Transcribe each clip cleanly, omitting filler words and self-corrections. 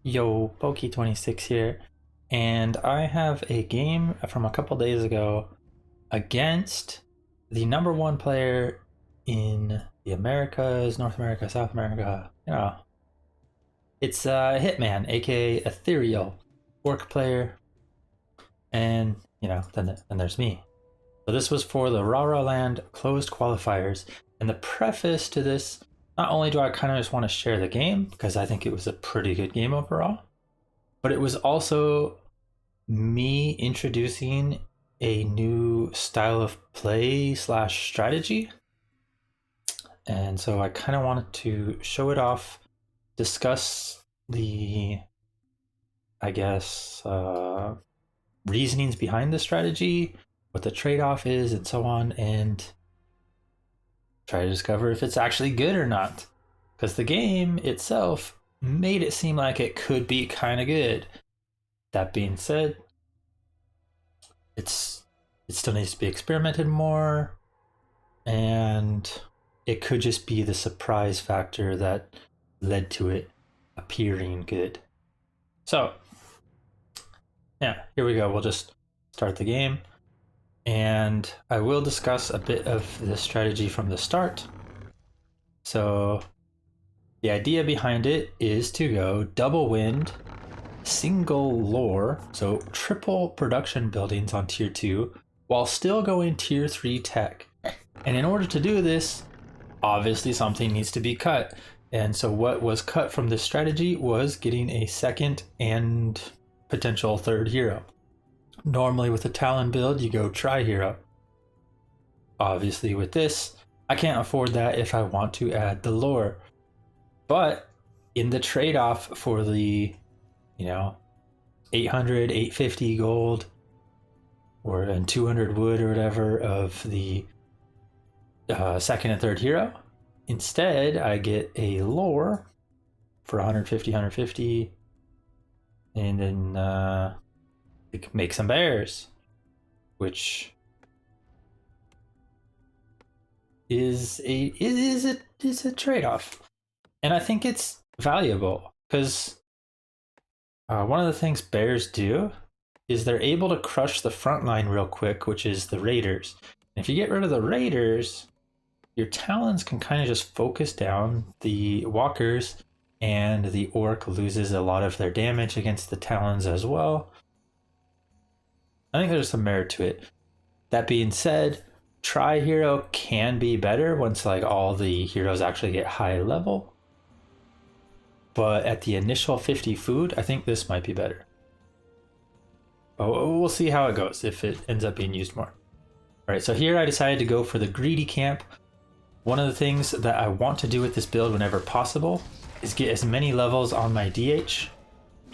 Yo, Pokey26 here, and I have a game from a couple days ago against the number one player in the Americas, North America, South America. It's Hitman, aka Ethereal, orc player, and then there's me. So this was for the RaRaLand closed qualifiers, and the preface to this. Not only do I kind of just want to share the game, because I think it was a pretty good game overall, but it was also me introducing a new style of play slash strategy. And so I kind of wanted to show it off, discuss the, I guess, reasonings behind the strategy, what the trade-off is, and so on, and try to discover if it's actually good or not, because the game itself made it seem like it could be kind of good. That being said, it still needs to be experimented more, and it could just be the surprise factor that led to it appearing good. So yeah, here we go. We'll just start the game. And I will discuss a bit of the strategy from the start. So the idea behind it is to go double wind, single lore, so triple production buildings on tier 2, while still going tier 3 tech. And in order to do this, obviously something needs to be cut. And so what was cut from this strategy was getting a second and potential third hero. Normally with a Talon build, you go tri-hero. Obviously with this, I can't afford that if I want to add the lore. But in the trade-off for the, 800, 850 gold, and 200 wood or whatever of the second and third hero, instead I get a lore for 150, 150, and then make some bears, which is a trade-off, and I think it's valuable because one of the things bears do is they're able to crush the front line real quick, which is the raiders. And if you get rid of the raiders, your talons can kind of just focus down the walkers, and the orc loses a lot of their damage against the talons as well. I think there's some merit to it. That being said, tri-hero can be better once all the heroes actually get high level. But at the initial 50 food, I think this might be better. But we'll see how it goes if it ends up being used more. Alright, so here I decided to go for the greedy camp. One of the things that I want to do with this build whenever possible is get as many levels on my DH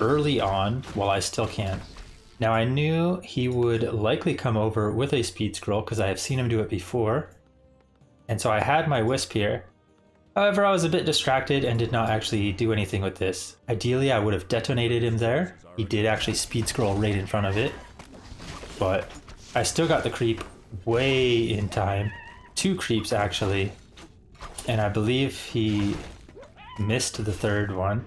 early on while I still can. Now I knew he would likely come over with a speed scroll because I have seen him do it before. And so I had my wisp here. However, I was a bit distracted and did not actually do anything with this. Ideally, I would have detonated him there. He did actually speed scroll right in front of it. But I still got the creep way in time. 2 creeps actually. And I believe he missed the third one.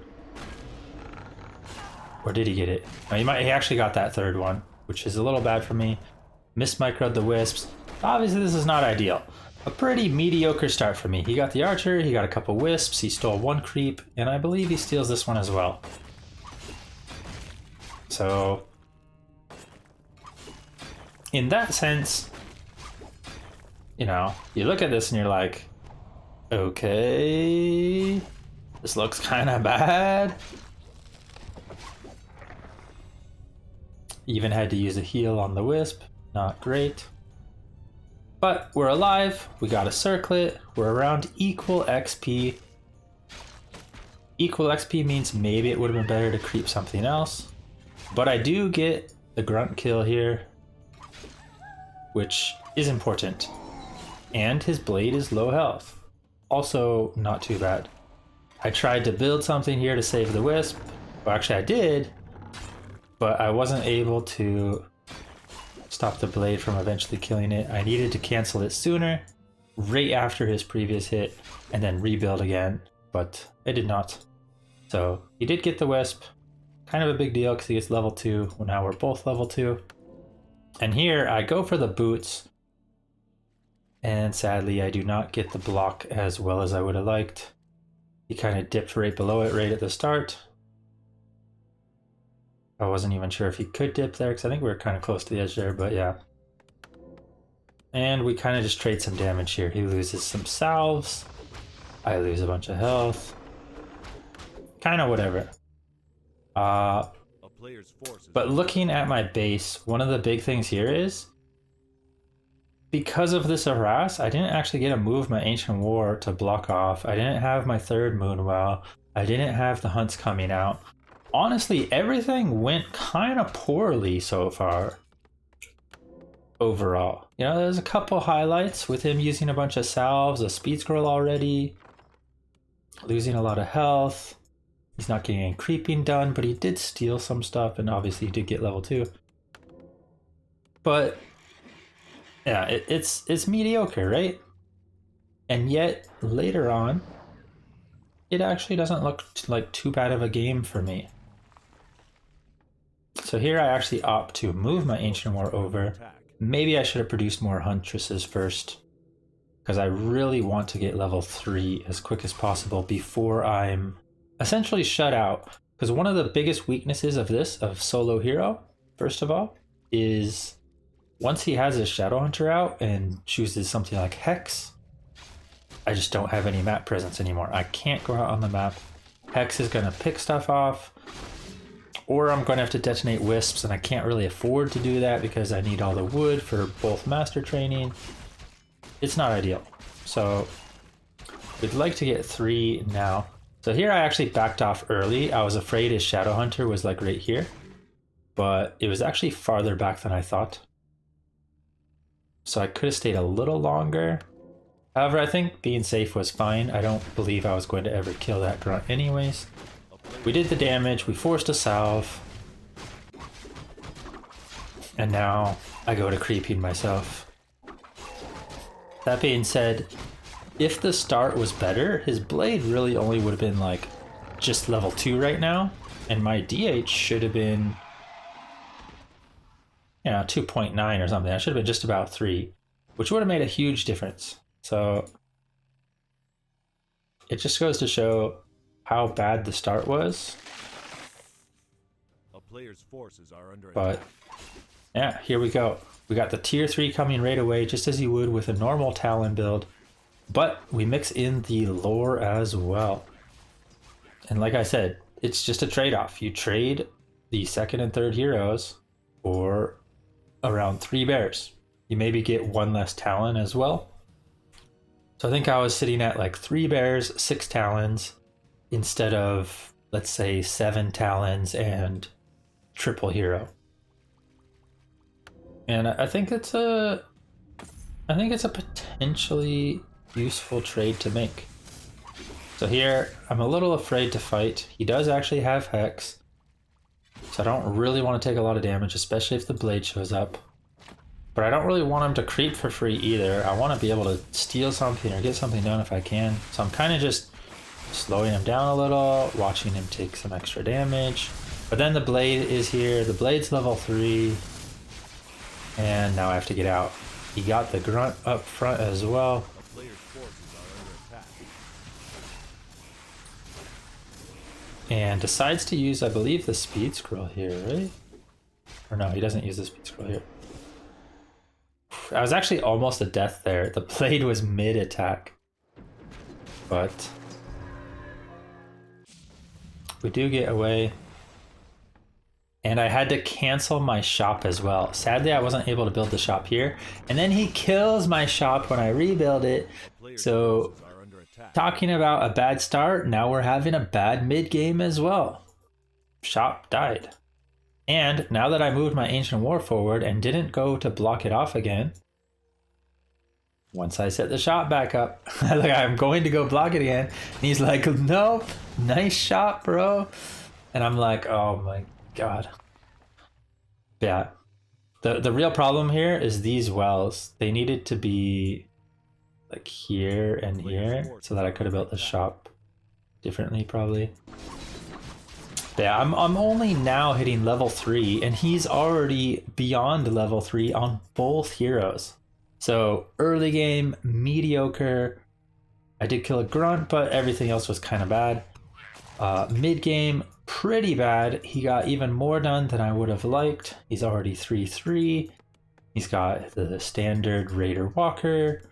Or did he get it? No, he actually got that third one, which is a little bad for me. Mismicroed the wisps. Obviously this is not ideal. A pretty mediocre start for me. He got the archer, he got a couple wisps, he stole 1 creep, and I believe he steals this one as well. So in that sense, you look at this and you're like, okay, this looks kind of bad. Even had to use a heal on the wisp, not great. But we're alive, we got a circlet, we're around equal XP. Equal XP means maybe it would have been better to creep something else. But I do get the grunt kill here, which is important. And his blade is low health. Also not too bad. I tried to build something here to save the wisp. Well, actually I did. But I wasn't able to stop the blade from eventually killing it. I needed to cancel it sooner, right after his previous hit, and then rebuild again, but it did not. So he did get the wisp, kind of a big deal because he gets level 2. Well, now we're both level 2. And here I go for the boots. And sadly, I do not get the block as well as I would have liked. He kind of dipped right below it right at the start. I wasn't even sure if he could dip there because I think we were kind of close to the edge there, but yeah. And we kind of just trade some damage here. He loses some salves. I lose a bunch of health. Kind of whatever. But looking at my base, one of the big things here is because of this harass, I didn't actually get to move my Ancient War to block off. I didn't have my third Moonwell. I didn't have the hunts coming out. Honestly, everything went kind of poorly so far. Overall. You know, there's a couple highlights with him using a bunch of salves, a speed scroll already, losing a lot of health. He's not getting any creeping done, but he did steal some stuff, and obviously he did get level 2. But yeah, it's mediocre, right? And yet later on, it actually doesn't look like too bad of a game for me. So here I actually opt to move my Ancient War over. Maybe I should have produced more Huntresses first, because I really want to get level 3 as quick as possible before I'm essentially shut out. Because one of the biggest weaknesses of this, of solo hero, first of all, is once he has his Shadowhunter out and chooses something like Hex, I just don't have any map presence anymore. I can't go out on the map. Hex is going to pick stuff off, or I'm going to have to detonate Wisps, and I can't really afford to do that because I need all the wood for both master training. It's not ideal. So we'd like to get 3 now. So here I actually backed off early. I was afraid his Shadowhunter was like right here, but it was actually farther back than I thought. So I could have stayed a little longer. However, I think being safe was fine. I don't believe I was going to ever kill that grunt anyways. We did the damage, we forced a salve. And now I go to creeping myself. That being said, if the start was better, his blade really only would have been like just level 2 right now. And my DH should have been, you know, 2.9 or something. I should have been just about 3, which would have made a huge difference. So it just goes to show how bad the start was. A player's forces are under but yeah, here we go. We got the tier 3 coming right away, just as you would with a normal Talon build. But we mix in the lore as well. And like I said, it's just a trade-off. You trade the second and third heroes for around 3 bears. You maybe get 1 less Talon as well. So I think I was sitting at like 3 bears, 6 Talons, instead of, let's say, 7 Talons and triple hero. And I think it's a potentially useful trade to make. So here, I'm a little afraid to fight. He does actually have Hex, so I don't really want to take a lot of damage, especially if the blade shows up. But I don't really want him to creep for free either. I want to be able to steal something or get something done if I can. So I'm kind of just slowing him down a little, watching him take some extra damage. But then the blade is here. The blade's level 3. And now I have to get out. He got the grunt up front as well. And decides to use, I believe, the speed scroll here, right? Or no, he doesn't use the speed scroll here. I was actually almost a death there. The blade was mid-attack. But we do get away. And I had to cancel my shop as well. Sadly, I wasn't able to build the shop here. And then he kills my shop when I rebuild it. So, talking about a bad start, now we're having a bad mid-game as well. Shop died. And now that I moved my Ancient War forward and didn't go to block it off again, once I set the shop back up, like I'm going to go block it again, and he's like, nope, nice shot, bro. And I'm like, oh my God. Yeah. The real problem here is these wells. They needed to be like here and here so that I could have built the shop differently probably. Yeah, I'm only now hitting level 3, and he's already beyond level 3 on both heroes. So early game, mediocre. I did kill a grunt, but everything else was kind of bad. Mid game, pretty bad. He got even more done than I would have liked. He's already 3-3. He's got the standard Raider Walker.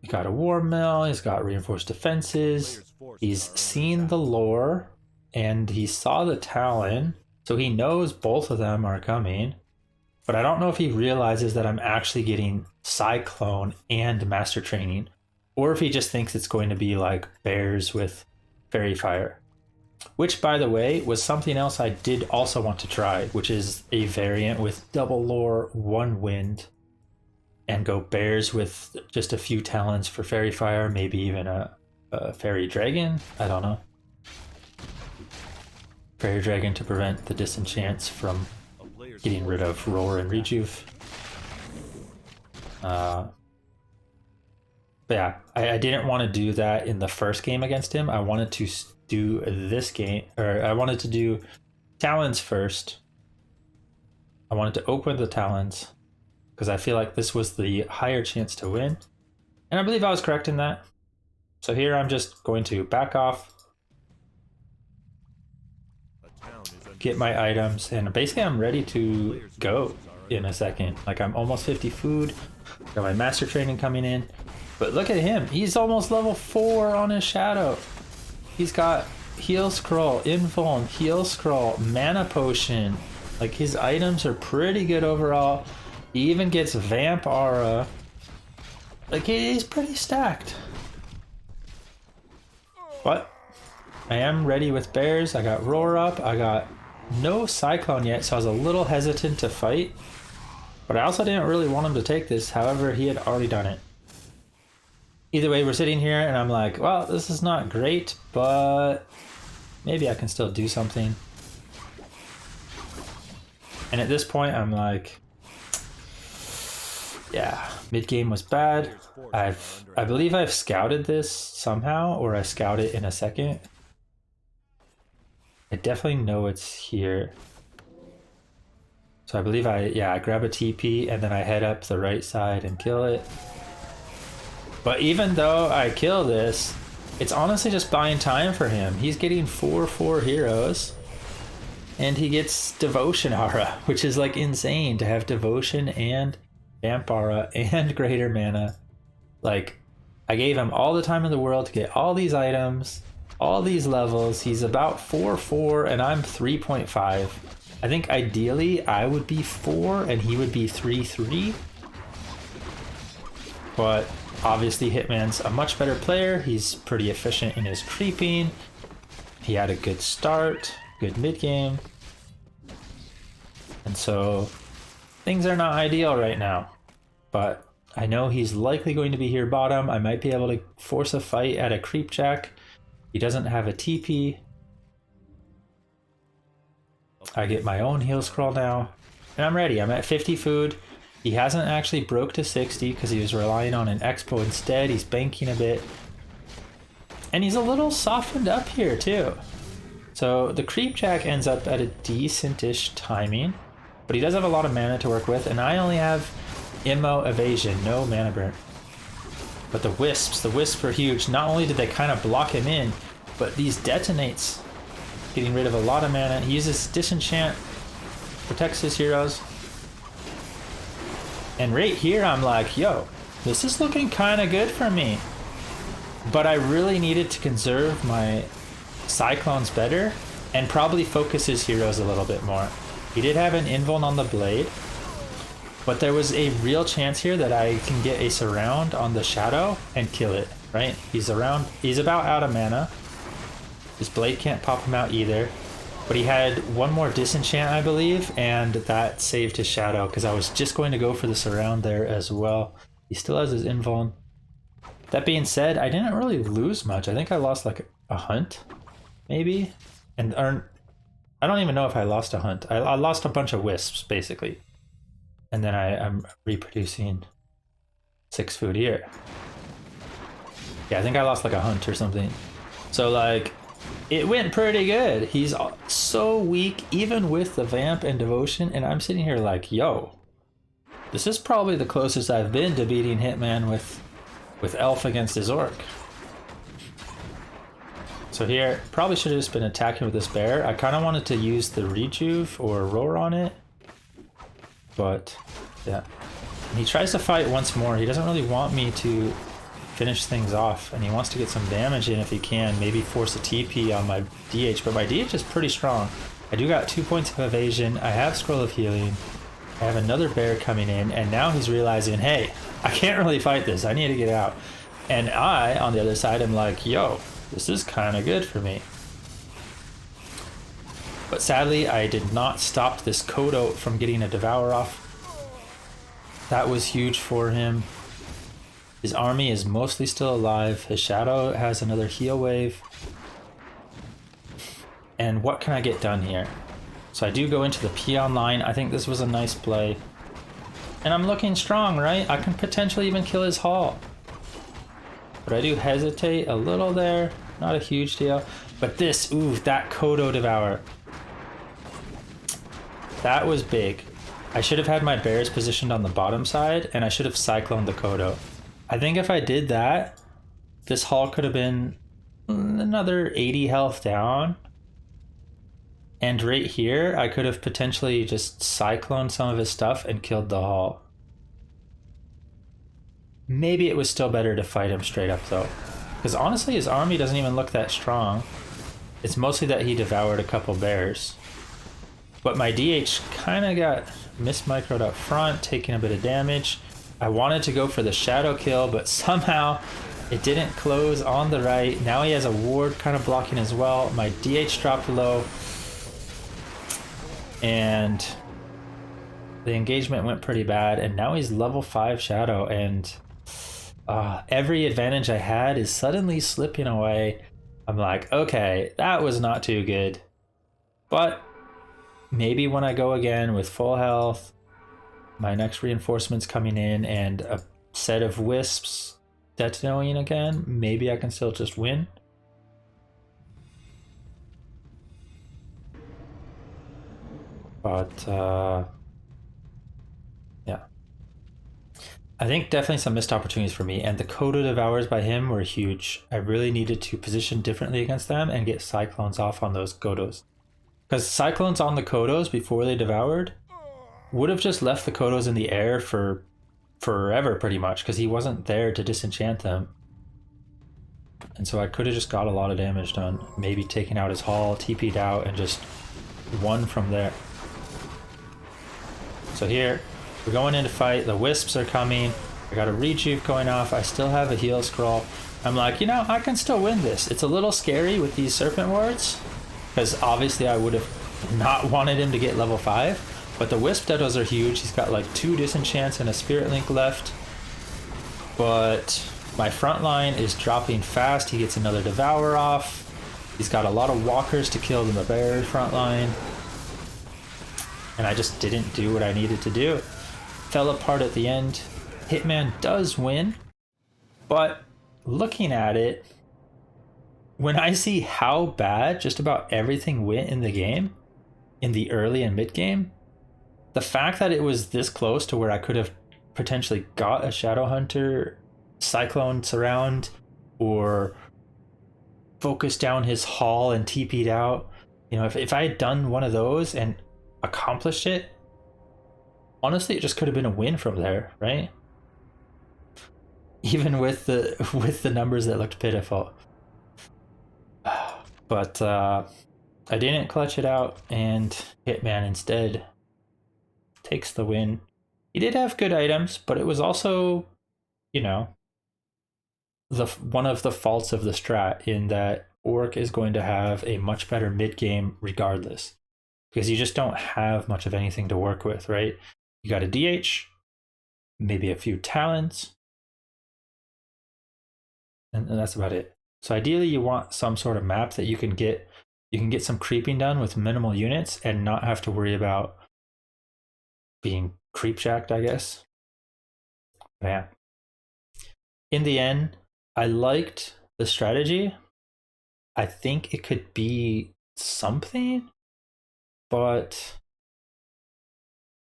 He's got a War Mill. He's got reinforced defenses. He's seen the lore. And he saw the Talon, so he knows both of them are coming. But I don't know if he realizes that I'm actually getting Cyclone and Master Training, or if he just thinks it's going to be like bears with Fairy Fire. Which, by the way, was something else I did also want to try, which is a variant with double lore, one wind, and go bears with just a few Talons for Fairy Fire, maybe even a Fairy Dragon, I don't know. Fairy Dragon to prevent the disenchants from getting rid of Roar and Rejuve. But yeah, I didn't want to do that in the first game against him. I wanted to do this game, or I wanted to do Talons first. I wanted to open the Talons because I feel like this was the higher chance to win. And I believe I was correct in that. So here I'm just going to back off, get my items, and basically I'm ready to go in a second. Like, I'm almost 50 food, got my master training coming in, but look at him, he's almost level 4 on his shadow. He's got heal scroll, invuln, heal scroll, mana potion. Like, his items are pretty good overall. He even gets vamp aura. Like, he's pretty stacked. But I am ready with bears. I got roar up, I got no Cyclone yet, so I was a little hesitant to fight, but I also didn't really want him to take this. However, he had already done it. Either way, we're sitting here and I'm like, well, this is not great, but maybe I can still do something. And at this point I'm like, yeah, mid game was bad. I believe I've scouted this somehow, or I scout it in a second. I definitely know it's here. So I believe I grab a TP and then I head up the right side and kill it. But even though I kill this, it's honestly just buying time for him. He's getting 4/4 heroes and he gets Devotion Aura, which is like insane to have Devotion and Vamp Aura and Greater Mana. Like, I gave him all the time in the world to get all these items, all these levels. He's about 4/4 and I'm 3.5. I think ideally I would be 4 and he would be 3/3. But obviously Hitman's a much better player. He's pretty efficient in his creeping. He had a good start, good mid game. And so things are not ideal right now. But I know he's likely going to be here bottom. I might be able to force a fight at a creep jack. He doesn't have a TP. I get my own heal scroll now. And I'm ready. I'm at 50 food. He hasn't actually broke to 60 because he was relying on an expo instead. He's banking a bit. And he's a little softened up here too. So the creep jack ends up at a decent-ish timing. But he does have a lot of mana to work with. And I only have Immo evasion, no mana burn. But the wisps are huge. Not only did they kind of block him in, but these detonates, getting rid of a lot of mana. He uses disenchant, protects his heroes. And right here I'm like, yo, this is looking kind of good for me. But I really needed to conserve my Cyclones better and probably focus his heroes a little bit more. He did have an invuln on the blade, but there was a real chance here that I can get a surround on the shadow and kill it, right? He's about out of mana. His blade can't pop him out either. But he had one more disenchant, I believe, and that saved his shadow because I was just going to go for the surround there as well. He still has his invuln. That being said, I didn't really lose much. I think I lost like a hunt, maybe? I don't even know if I lost a hunt. I lost a bunch of wisps, basically. And then I'm reproducing 6 food here. Yeah, I think I lost like a hunt or something. So like, It went pretty good. He's so weak, even with the Vamp and Devotion, and I'm sitting here like, yo, this is probably the closest I've been to beating Hitman with Elf against his Orc. So here, probably should have just been attacking with this bear. I kind of wanted to use the Rejuve or Roar on it, but yeah. And he tries to fight once more. He doesn't really want me to finish things off, and he wants to get some damage in if he can, maybe force a TP on my DH, but my DH is pretty strong. I do got 2 points of evasion, I have Scroll of Healing, I have another bear coming in, and now he's realizing, hey, I can't really fight this, I need to get out. And I, on the other side, am like, yo, this is kind of good for me. But sadly, I did not stop this Kodo from getting a Devour off. That was huge for him. His army is mostly still alive. His shadow has another heal wave. And what can I get done here? So I do go into the peon line. I think this was a nice play. And I'm looking strong, right? I can potentially even kill his Hall. But I do hesitate a little there. Not a huge deal. But this, ooh, that Kodo Devour. That was big. I should have had my bears positioned on the bottom side, and I should have cycloned the Kodo. I think if I did that, this Hall could have been another 80 health down. And right here, I could have potentially just cycloned some of his stuff and killed the Hall. Maybe it was still better to fight him straight up though. Because honestly, his army doesn't even look that strong. It's mostly that he devoured a couple bears. But my DH kind of got mismicroed up front, taking a bit of damage. I wanted to go for the shadow kill, but somehow it didn't close on the right. Now he has a ward kind of blocking as well. My DH dropped low. And the engagement went pretty bad. And now he's level 5 shadow. And every advantage I had is suddenly slipping away. I'm like, okay, that was not too good. But maybe when I go again with full health, my next reinforcement's coming in, and a set of wisps detonating again, maybe I can still just win. But yeah, I think definitely some missed opportunities for me, and the Kodo Devours by him were huge. I really needed to position differently against them and get Cyclones off on those Kodos. Because Cyclones on the Kodos before they devoured would have just left the Kodos in the air for forever pretty much, because he wasn't there to disenchant them. And so I could have just got a lot of damage done. Maybe taken out his Hall, TP'd out, and just won from there. So here, we're going in to fight. The Wisps are coming. I got a Rejuve going off. I still have a heal scroll. I'm like, you know, I can still win this. It's a little scary with these Serpent Wards, because obviously I would have not wanted him to get level 5. But the Wisp Deados are huge. He's got like 2 disenchants and a Spirit Link left. But my front line is dropping fast. He gets another Devour off. He's got a lot of walkers to kill in the bear front line. And I just didn't do what I needed to do. Fell apart at the end. Hitman does win. But looking at it, when I see how bad just about everything went in the game, in the early and mid game, the fact that it was this close to where I could have potentially got a Shadowhunter, Cyclone Surround, or focused down his Hall and TP'd out. You know, if I had done one of those and accomplished it, honestly, it just could have been a win from there, right? Even with the numbers that looked pitiful. But I didn't clutch it out, and Hitman instead takes the win. He did have good items, but it was also, you know, one of the faults of the strat, in that Orc is going to have a much better mid game regardless, because you just don't have much of anything to work with, right? You got a DH, maybe a few Talons, and that's about it. So ideally you want some sort of map that you can get some creeping done with minimal units and not have to worry about being creep jacked, I guess. Yeah. In the end, I liked the strategy. I think it could be something, but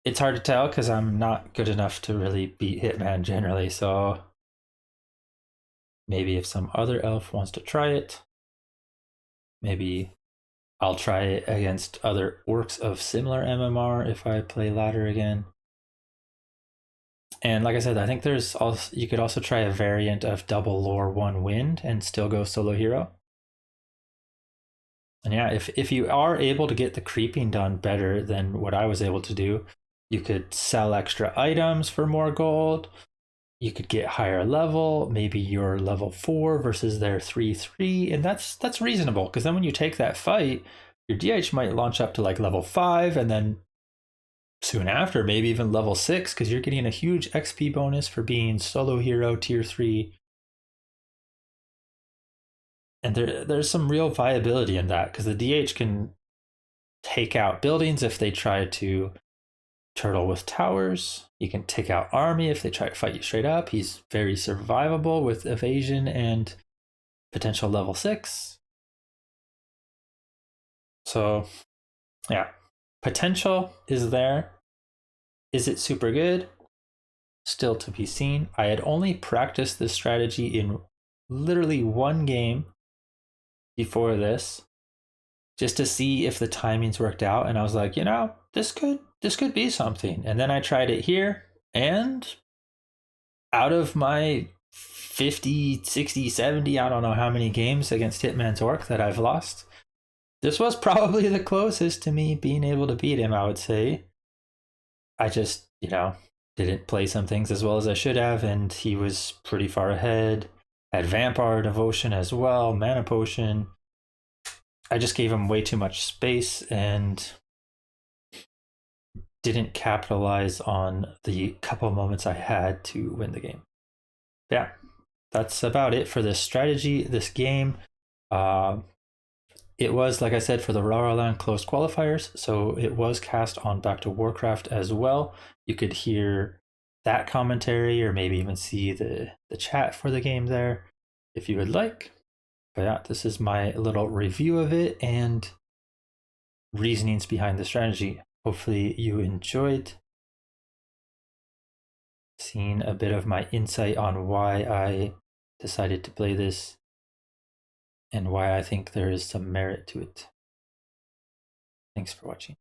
it's hard to tell because I'm not good enough to really beat Hitman generally. So maybe if some other elf wants to try it, maybe I'll try it against other orcs of similar MMR if I play ladder again. And like I said, I think there's also, you could also try a variant of double lore one wind and still go solo hero. And yeah, if you are able to get the creeping done better than what I was able to do, you could sell extra items for more gold. You could get higher level. Maybe you're level 4 versus their 3/3, and that's reasonable because then when you take that fight, your DH might launch up to like level 5, and then soon after maybe even level 6 because you're getting a huge XP bonus for being solo hero tier 3. And there's some real viability in that because the DH can take out buildings if they try to turtle with towers. He can take out army if they try to fight you straight up. He's very survivable with evasion and potential level 6. So yeah, potential is there. Is it super good? Still to be seen. I had only practiced this strategy in literally one game before this, just to see if the timings worked out, and I was like, this could be something. And then I tried it here, and out of my 50, 60, 70, I don't know how many games against Hitman's Orc that I've lost, this was probably the closest to me being able to beat him, I would say. I just, didn't play some things as well as I should have, and he was pretty far ahead. Had Vampire Devotion as well, Mana Potion. I just gave him way too much space and didn't capitalize on the couple of moments I had to win the game. Yeah, that's about it for this strategy, this game. It was, like I said, for the RaRaLand closed qualifiers, so it was cast on Back to Warcraft as well. You could hear that commentary or maybe even see the chat for the game there if you would like. But yeah, this is my little review of it and reasonings behind the strategy. Hopefully you enjoyed seeing a bit of my insight on why I decided to play this and why I think there is some merit to it. Thanks for watching.